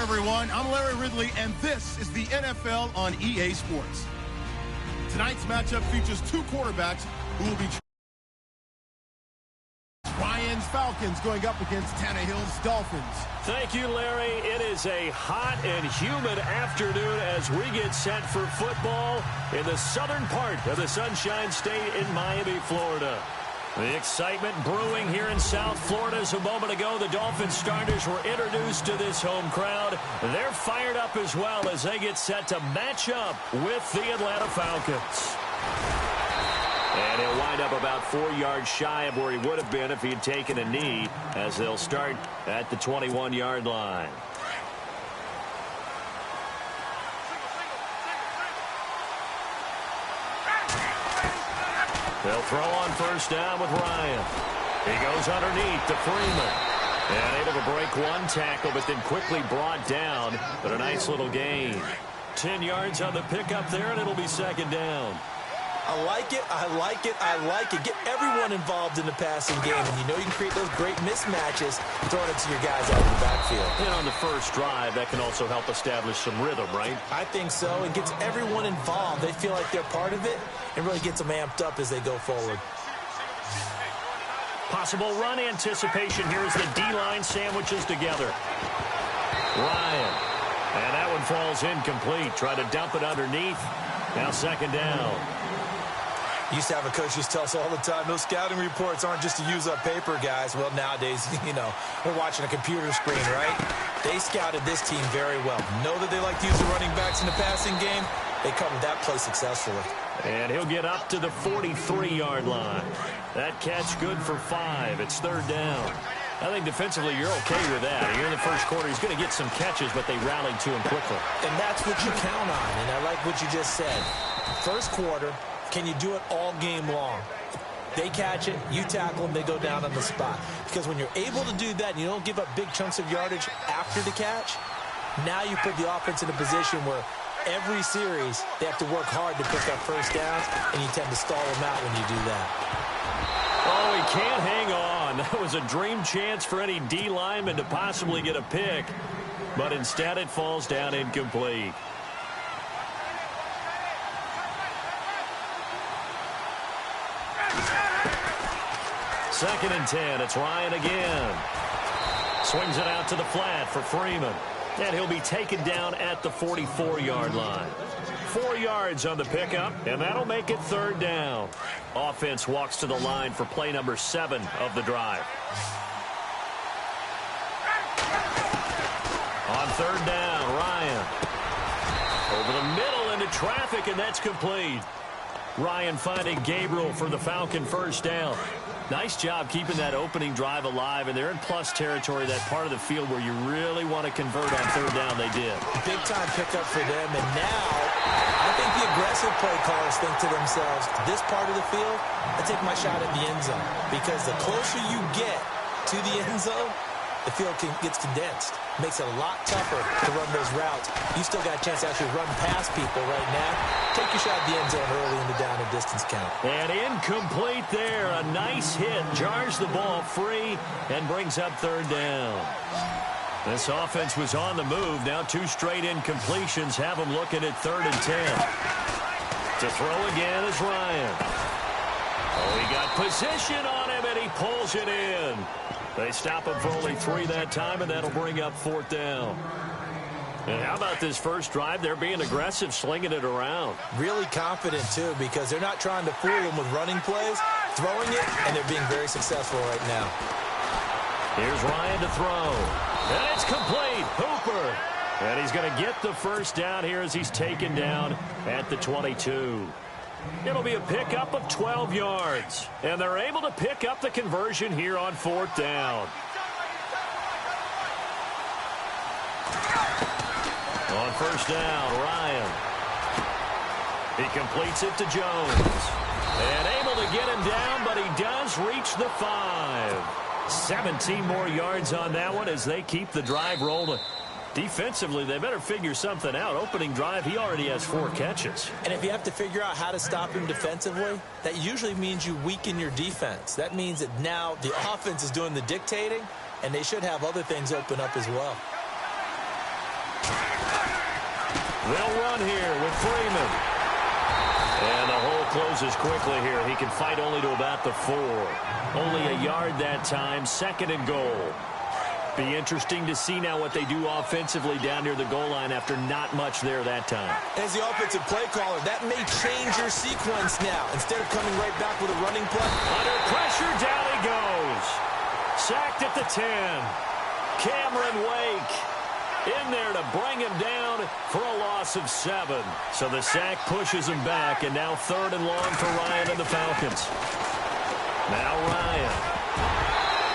everyone. I'm Larry Ridley, and this is the NFL on EA Sports. Tonight's matchup features two quarterbacks who will be Ryan's Falcons going up against Tannehill's Dolphins. Thank you, Larry. It is a hot and humid afternoon as we get set for football in the southern part of the Sunshine State in Miami, Florida. The excitement brewing here in South Florida. As a moment ago, the Dolphins starters were introduced to this home crowd. They're fired up as well as they get set to match up with the Atlanta Falcons. And he'll wind up about 4 yards shy of where he would have been if he had taken a knee, as they'll start at the 21-yard line. They'll throw on first down with Ryan. He goes underneath to Freeman. And able to break one tackle, but then quickly brought down. But a nice little gain. 10 yards on the pickup there, and it'll be second down. I like it, I like it, I like it. Get everyone involved in the passing game, and you know you can create those great mismatches throwing it to your guys out of the backfield. And on the first drive, that can also help establish some rhythm, right? I think so. It gets everyone involved. They feel like they're part of it, and really gets them amped up as they go forward. Possible run anticipation here as the D-line sandwiches together. Ryan. And that one falls incomplete. Try to dump it underneath. Now second down. Used to have a coach used to tell us all the time, those scouting reports aren't just to use up paper, guys. Well, nowadays, you know, we're watching a computer screen, right? They scouted this team very well. Know that they like to use the running backs in the passing game. They covered that play successfully. And he'll get up to the 43-yard line. That catch good for 5. It's third down. I think defensively you're okay with that. Here in the first quarter, he's going to get some catches, but they rallied to him quickly. And that's what you count on, and I like what you just said. First quarter, can you do it all game long? They catch it, you tackle them, they go down on the spot. Because when you're able to do that and you don't give up big chunks of yardage after the catch, now you put the offense in a position where every series they have to work hard to pick up first downs, and you tend to stall them out when you do that. Oh, he can't hang on. That was a dream chance for any D lineman to possibly get a pick, but instead it falls down incomplete. Second and 10. It's Ryan again. Swings it out to the flat for Freeman. And he'll be taken down at the 44-yard line. 4 yards on the pickup, and that'll make it third down. Offense walks to the line for play number 7 of the drive. On third down, Ryan. Over the middle into traffic, and that's complete. Ryan finding Gabriel for the Falcon first down. Nice job keeping that opening drive alive, and they're in plus territory, that part of the field where you really want to convert on third down. They did. Big-time pickup for them, and now I think the aggressive play callers think to themselves, this part of the field, I take my shot at the end zone, because the closer you get to the end zone, the field gets condensed. Makes it a lot tougher to run those routes. You still got a chance to actually run past people right now. Take your shot at the end zone early in the down and distance count. And incomplete there. A nice hit. Jars the ball free and brings up third down. This offense was on the move. Now 2 straight incompletions have them looking at third and 10. To throw again is Ryan. Oh, he got position on him, and he pulls it in. They stop him for only 3 that time, and that'll bring up fourth down. And how about this first drive? They're being aggressive, slinging it around. Really confident, too, because they're not trying to fool them with running plays, throwing it, and they're being very successful right now. Here's Ryan to throw. And it's complete. Hooper. And he's going to get the first down here as he's taken down at the 22. It'll be a pickup of 12 yards. And they're able to pick up the conversion here on fourth down. On first down, Ryan. He completes it to Jones. And able to get him down, but he does reach the 5. 17 more yards on that one as they keep the drive rolling. Defensively, they better figure something out. Opening drive, he already has 4 catches. And if you have to figure out how to stop him defensively, that usually means you weaken your defense. That means that now the offense is doing the dictating, and they should have other things open up as well. They'll run here with Freeman. And the hole closes quickly here. He can fight only to about the 4. Only a yard that time, 2nd and goal. Be interesting to see now what they do offensively down near the goal line after not much there that time. As the offensive play caller, that may change your sequence now. Instead of coming right back with a running play. Under pressure, down he goes. Sacked at the 10. Cameron Wake in there to bring him down for a loss of 7. So the sack pushes him back, and now 3rd and long for Ryan and the Falcons. Now Ryan.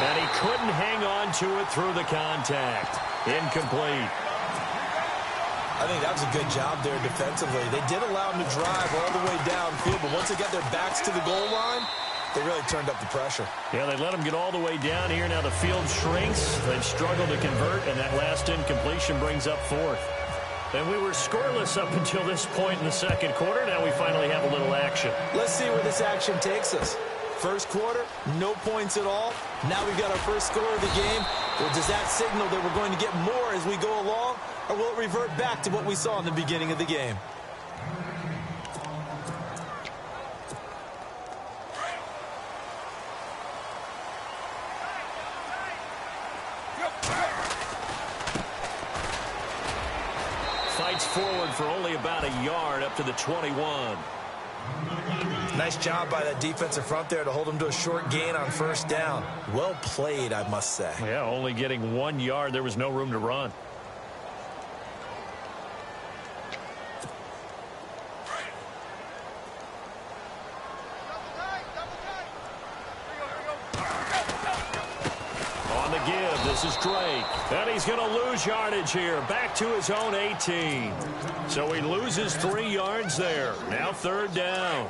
And he couldn't hang on to it through the contact. Incomplete. I think that was a good job there defensively. They did allow him to drive all the way downfield, but once they got their backs to the goal line, they really turned up the pressure. Yeah, they let him get all the way down here. Now the field shrinks. They've struggled to convert, and that last incompletion brings up 4th. And we were scoreless up until this point in the 2nd quarter. Now we finally have a little action. Let's see where this action takes us. First quarter, no points at all. Now we've got our first score of the game. Well, does that signal that we're going to get more as we go along, or will it revert back to what we saw in the beginning of the game? Fights forward for only about a yard up to the 21. Nice job by that defensive front there to hold him to a short gain on 1st down. Well played, I must say. Yeah, only getting 1 yard. There was no room to run. On the give, this is Drake. And he's going to lose yardage here. Back to his own 18. So he loses 3 yards there. Now 3rd down.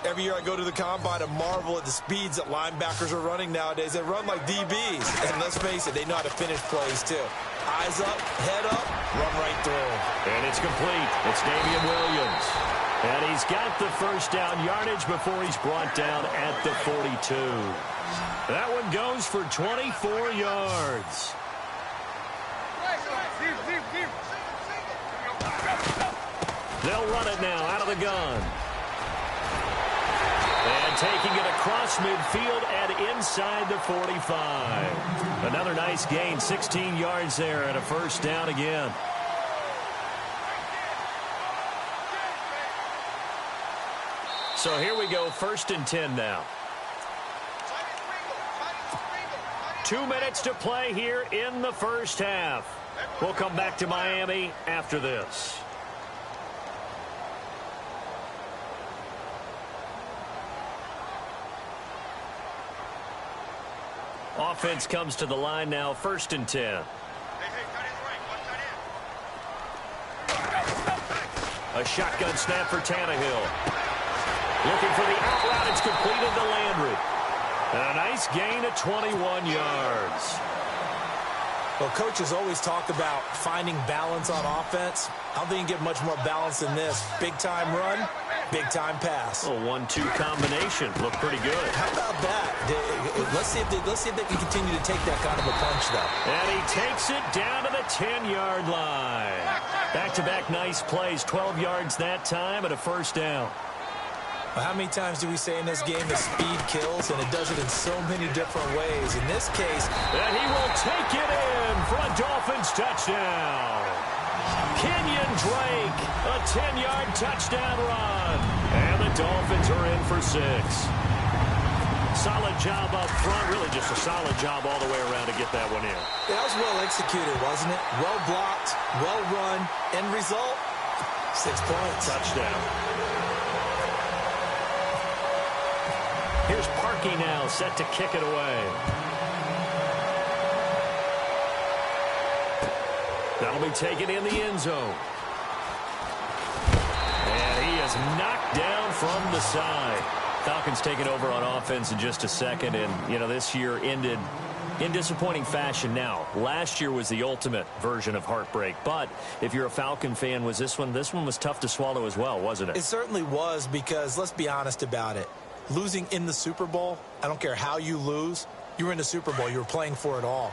Every year I go to the combine and marvel at the speeds that linebackers are running nowadays. They run like DBs. And let's face it, they know how to finish plays too. Eyes up, head up, run right through. And it's complete. It's Damian Williams. And he's got the 1st down yardage before he's brought down at the 42. That one goes for 24 yards. They'll run it now out of the gun. And taking it across midfield and inside the 45. Another nice gain, 16 yards there and a 1st down again. So here we go, 1st and 10 now. 2 minutes to play here in the 1st half. We'll come back to Miami after this. Offense comes to the line now, 1st and 10. A shotgun snap for Tannehill. Looking for the out route. It's completed to Landry. And a nice gain of 21 yards. Well, coaches always talk about finding balance on offense. I don't think you get much more balance than this. Big-time run, big-time pass. A 1-2 combination. Looked pretty good. How about that? Let's see if they can continue to take that kind of a punch, though. And he takes it down to the 10-yard line. Back-to-back nice plays. 12 yards that time and a 1st down. Well, how many times do we say in this game that speed kills, and it does it in so many different ways? In this case, and he will take it in for a Dolphins touchdown. Kenyon Drake, a 10-yard touchdown run. And the Dolphins are in for 6. Solid job up front, really just a solid job all the way around to get that one in. That was well executed, wasn't it? Well blocked, well run. End result, 6 points. Touchdown. Here's Parkey now, set to kick it away. That'll be taken in the end zone. And he is knocked down from the side. Falcons taking over on offense in just a second. And, you know, this year ended in disappointing fashion now. Last year was the ultimate version of heartbreak. But if you're a Falcon fan, was this one was tough to swallow as well, wasn't it? It certainly was, because let's be honest about it. Losing in the Super Bowl, I don't care how you lose, You were in the Super Bowl. You were playing for it all.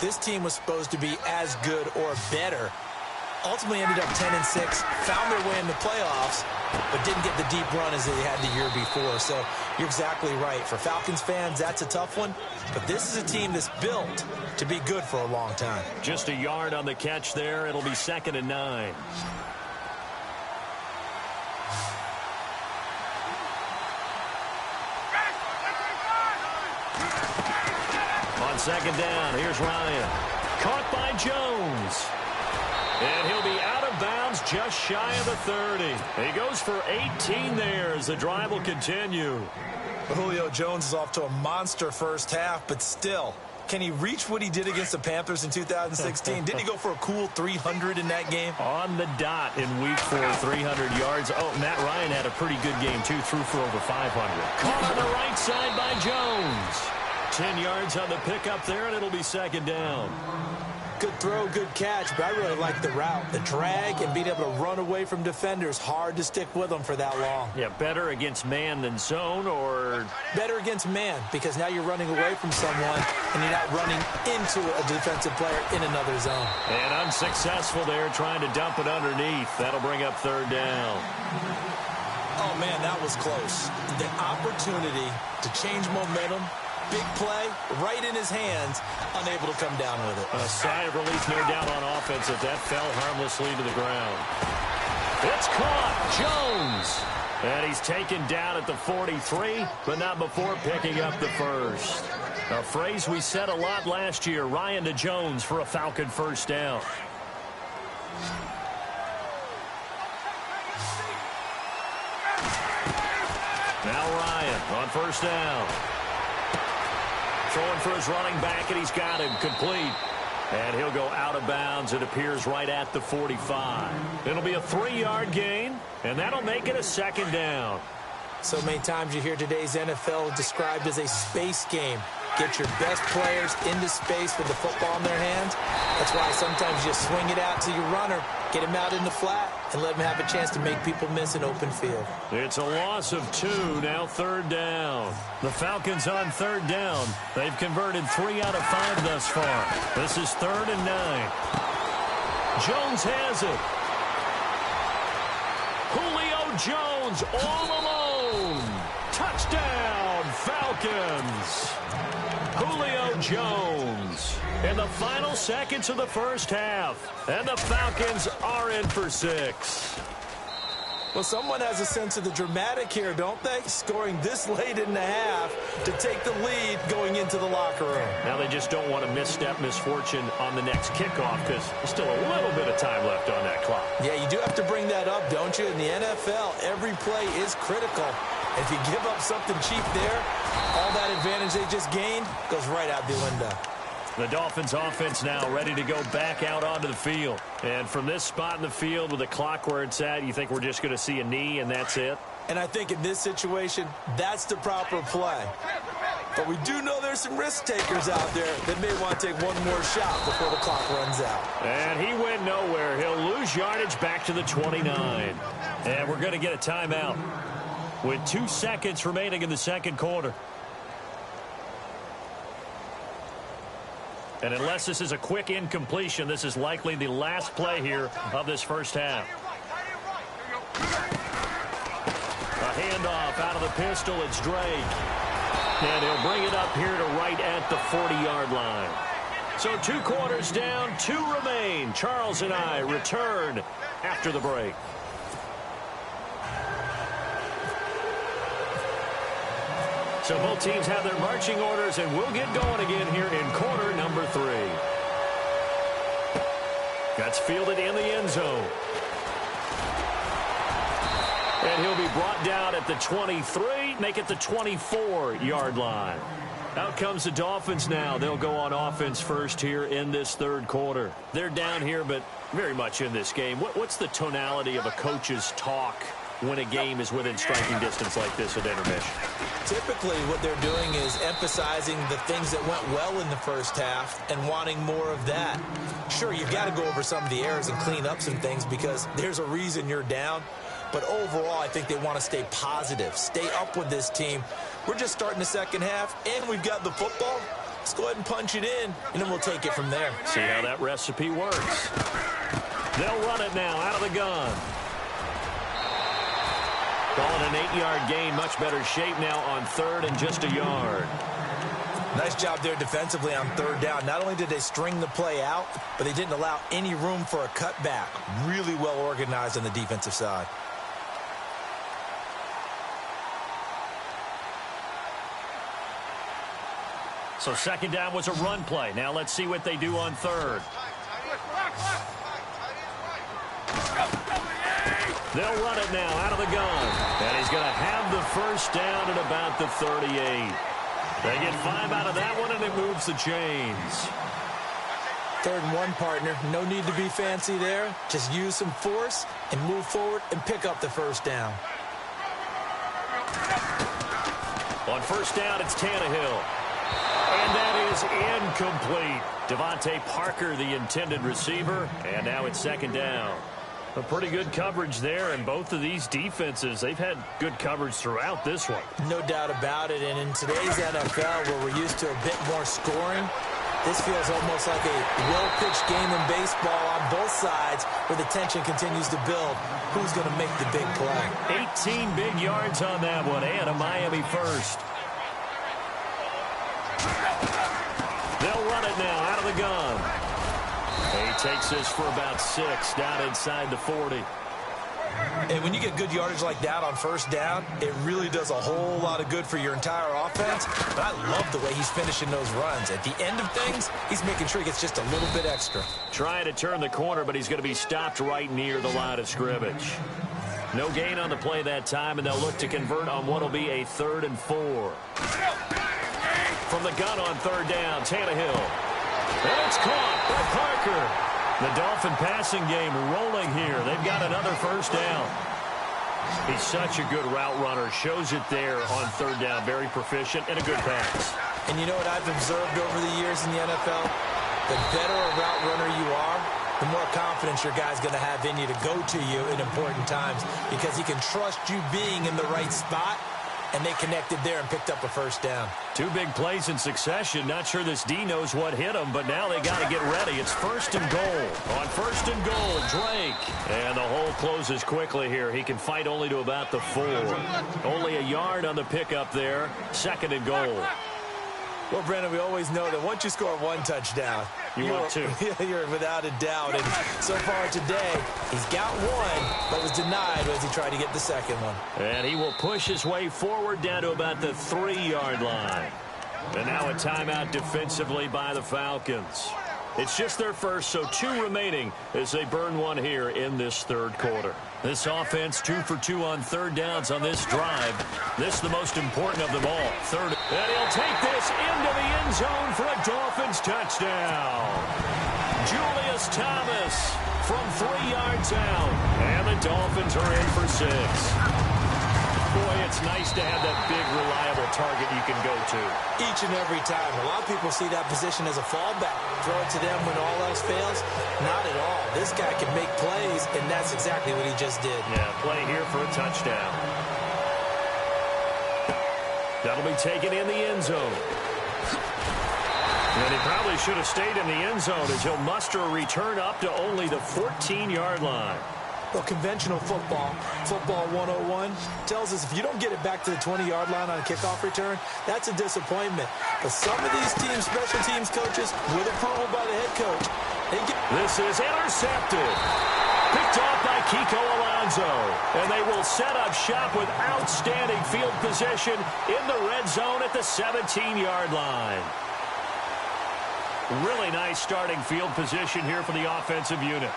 This team was supposed to be as good or better. Ultimately ended up 10-6, found their way in the playoffs, but didn't get the deep run as they had the year before. So you're exactly right. For Falcons fans, that's a tough one. But this is a team that's built to be good for a long time. Just a yard on the catch there. It'll be 2nd and 9. On 2nd down, here's Ryan. Caught by Jones. And he'll be out of bounds just shy of the 30. He goes for 18 there as the drive will continue. Julio Jones is off to a monster first half, but still, can he reach what he did against the Panthers in 2016? Didn't he go for a cool 300 in that game? On the dot in week 4, 300 yards. Oh, Matt Ryan had a pretty good game, too. Threw for over 500. Caught on the right side by Jones. 10 yards on the pickup there, and it'll be 2nd down. Good throw, good catch, but I really like the route. The drag and being able to run away from defenders, hard to stick with them for that long. Yeah, better against man than zone, or? Better against man, because now you're running away from someone and you're not running into a defensive player in another zone. And unsuccessful there, trying to dump it underneath. That'll bring up 3rd down. Oh, man, that was close. The opportunity to change momentum, big play, right in his hands, unable to come down with it. A sigh of relief, no doubt, on offense if that fell harmlessly to the ground. It's caught. Jones. And he's taken down at the 43, but not before picking up the first. A phrase we said a lot last year, Ryan to Jones for a Falcon first down. Now Ryan on first down. Throwing for his running back, and he's got him complete. And he'll go out of bounds. It appears right at the 45. It'll be a 3-yard gain, and that'll make it a 2nd down. So many times you hear today's NFL described as a space game. Get your best players into space with the football in their hands. That's why sometimes you swing it out to your runner, get him out in the flat, and let him have a chance to make people miss an open field. It's a loss of 2, now 3rd down. The Falcons on 3rd down. They've converted 3 out of 5 thus far. This is 3rd and 9. Jones has it. Julio Jones all alone. Touchdown, Falcons. Julio Jones in the final seconds of the first half. And the Falcons are in for 6. Well, someone has a sense of the dramatic here, don't they? Scoring this late in the half to take the lead going into the locker room. Now they just don't want to misstep misfortune on the next kickoff because there's still a little bit of time left on that clock. Yeah, you do have to bring that up, don't you? In the NFL, every play is critical. If you give up something cheap there, all that advantage they just gained goes right out the window. The Dolphins offense now ready to go back out onto the field. And from this spot in the field with the clock where it's at, you think we're just going to see a knee and that's it? And I think in this situation, that's the proper play. But we do know there's some risk takers out there that may want to take one more shot before the clock runs out. And he went nowhere. He'll lose yardage back to the 29. And we're going to get a timeout with 2 seconds remaining in the second quarter. And unless this is a quick incompletion, this is likely the last play here of this first half. A handoff out of the pistol. It's Drake. And he'll bring it up here to right at the 40-yard line. So 2 quarters down, 2 remain. Charles and I return after the break. So both teams have their marching orders, and we'll get going again here in quarter number 3. That's fielded in the end zone. And he'll be brought down at the 23, make it the 24-yard line. Out comes the Dolphins now. They'll go on offense first here in this third quarter. They're down here, but very much in this game. What's the tonality of a coach's talk when a game is within striking distance like this at intermission? Typically what they're doing is emphasizing the things that went well in the first half and wanting more of that. Sure, you've got to go over some of the errors and clean up some things because there's a reason you're down. But overall, I think they want to stay positive, stay up with this team. We're just starting the second half, and we've got the football. Let's go ahead and punch it in, and then we'll take it from there. See how that recipe works. They'll run it now out of the gun. Call it an 8-yard gain. Much better shape now on third and just a yard. Nice job there defensively on third down. Not only did they string the play out, but they didn't allow any room for a cutback. Really well organized on the defensive side. So second down was a run play. Now let's see what they do on third. They'll run it now out of the gun. And he's going to have the first down at about the 38. They get 5 out of that one, and it moves the chains. 3rd and 1, partner. No need to be fancy there. Just use some force and move forward and pick up the first down. On first down, it's Tannehill. And that is incomplete. Devontae Parker, the intended receiver, and now it's second down. A pretty good coverage there, and both of these defenses, they've had good coverage throughout this one. No doubt about it, and in today's NFL, where we're used to a bit more scoring, this feels almost like a well-pitched game in baseball on both sides, where the tension continues to build. Who's going to make the big play? 18 big yards on that one, and a Miami first. They'll run it now out of the gun. He takes this for about 6 down inside the 40. And when you get good yardage like that on first down, it really does a whole lot of good for your entire offense. But I love the way he's finishing those runs. At the end of things, he's making sure he gets just a little bit extra. Trying to turn the corner, but he's going to be stopped right near the line of scrimmage. No gain on the play that time, and they'll look to convert on what will be a 3rd and 4. From the gun on third down, Tannehill. And it's caught by Parker. The Dolphin passing game rolling here. They've got another first down. He's such a good route runner. Shows it there on third down. Very proficient and a good pass. And you know what I've observed over the years in the NFL? The better a route runner you are, the more confidence your guy's going to have in you to go to you in important times, because he can trust you being in the right spot. And they connected there and picked up a first down. 2 big plays in succession. Not sure this D knows what hit him, but now they got to get ready. It's 1st and goal. On 1st and goal, Drake. And the hole closes quickly here. He can fight only to about the 4. Only a yard on the pickup there. 2nd and goal. Well, Brandon, we always know that once you score 1 touchdown, you're 2. You're without a doubt. And so far today, he's got 1, but was denied as he tried to get the 2nd one. And he will push his way forward down to about the 3-yard line. And now a timeout defensively by the Falcons. It's just their first, so 2 remaining as they burn 1 here in this 3rd quarter. This offense 2 for 2 on 3rd downs on this drive. This the most important of them all. 3rd. And he'll take this into the end zone for a Dolphins touchdown. Julius Thomas from 3 yards out. And the Dolphins are in for 6. Boy, it's nice to have that big, reliable target you can go to. Each and every time. A lot of people see that position as a fallback. Throw it to them when all else fails. Not at all. This guy can make plays, and that's exactly what he just did. Yeah, play here for a touchdown. That'll be taken in the end zone. And he probably should have stayed in the end zone as he'll muster a return up to only the 14-yard line. Well, conventional football 101, tells us if you don't get it back to the 20-yard line on a kickoff return, that's a disappointment. But some of these teams, special teams coaches, with approval by the head coach, this is intercepted. Picked off by Kiko Alonso. And they will set up shop with outstanding field position in the red zone at the 17-yard line. Really nice starting field position here for the offensive unit.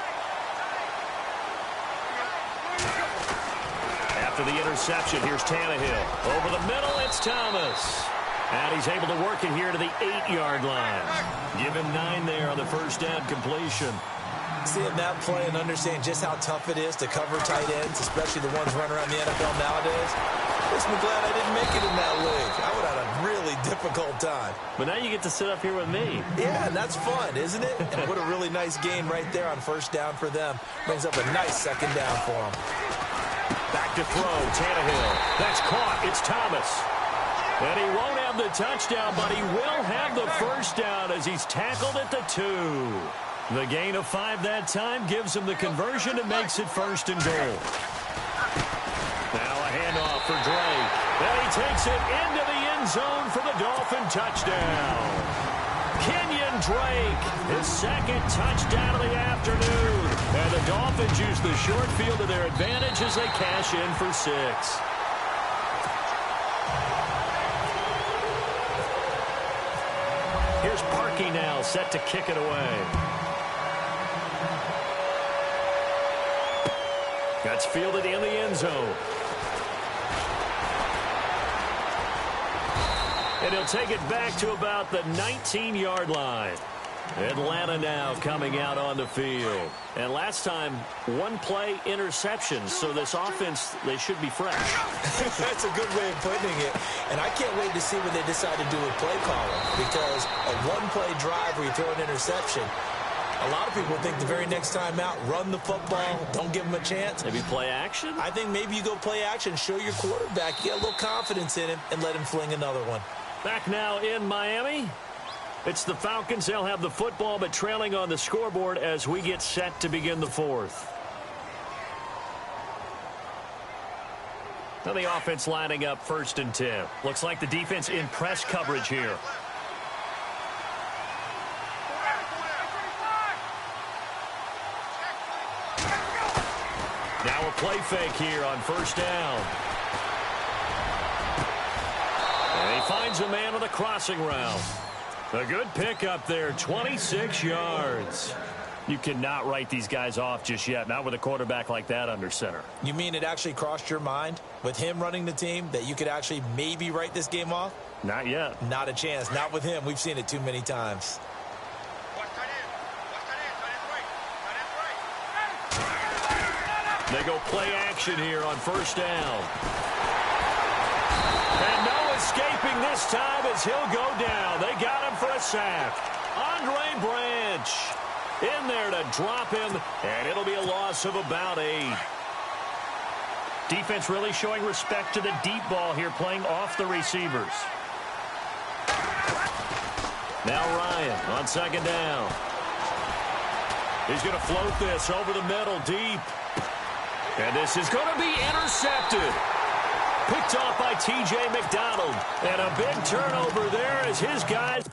After the interception, here's Tannehill. Over the middle, it's Thomas. And he's able to work it here to the 8-yard line. Give him 9 there on the first down completion. Seeing that play and understand just how tough it is to cover tight ends, especially the ones running around the NFL nowadays, makes me glad I didn't make it in that league. I would have had a really difficult time. But now you get to sit up here with me. Yeah, and that's fun, isn't it? And what a really nice game right there on first down for them. Brings up a nice second down for them. Back to throw, Tannehill. That's caught. It's Thomas. And he won't have the touchdown, but he will have the first down as he's tackled at the 2. The gain of 5 that time gives him the conversion and makes it 1st and goal. Now a handoff for Drake. And he takes it into the end zone for the Dolphin touchdown. Kenyon Drake, his 2nd touchdown of the afternoon. And the Dolphins use the short field to their advantage as they cash in for 6. Here's Parkey now, set to kick it away. That's fielded in the end zone. And he'll take it back to about the 19-yard line. Atlanta now coming out on the field. And last time, 1-play interception. So this offense, they should be fresh. That's a good way of putting it. And I can't wait to see what they decide to do with play calling. Because a 1-play drive where you throw an interception, a lot of people think the very next time out, run the football, don't give him a chance. Maybe play action? I think maybe you go play action, show your quarterback, get a little confidence in him, and let him fling another one. Back now in Miami. It's the Falcons. They'll have the football, but trailing on the scoreboard as we get set to begin the 4th. Now the offense lining up 1st and 10. Looks like the defense in press coverage here. Now a play fake here on 1st down. And he finds a man on the crossing route. A good pickup there, 26 yards. You cannot write these guys off just yet, not with a quarterback like that under center. You mean it actually crossed your mind with him running the team that you could actually maybe write this game off? Not yet. Not a chance. Not with him. We've seen it too many times. They go play action here on 1st down. And no escaping this time as he'll go down. They got him for a sack. Andre Branch in there to drop him, and it'll be a loss of about 8. Defense really showing respect to the deep ball here, playing off the receivers. Now Ryan on 2nd down. He's going to float this over the middle deep. And this is going to be intercepted. Picked off by T.J. McDonald. And a big turnover there as his guys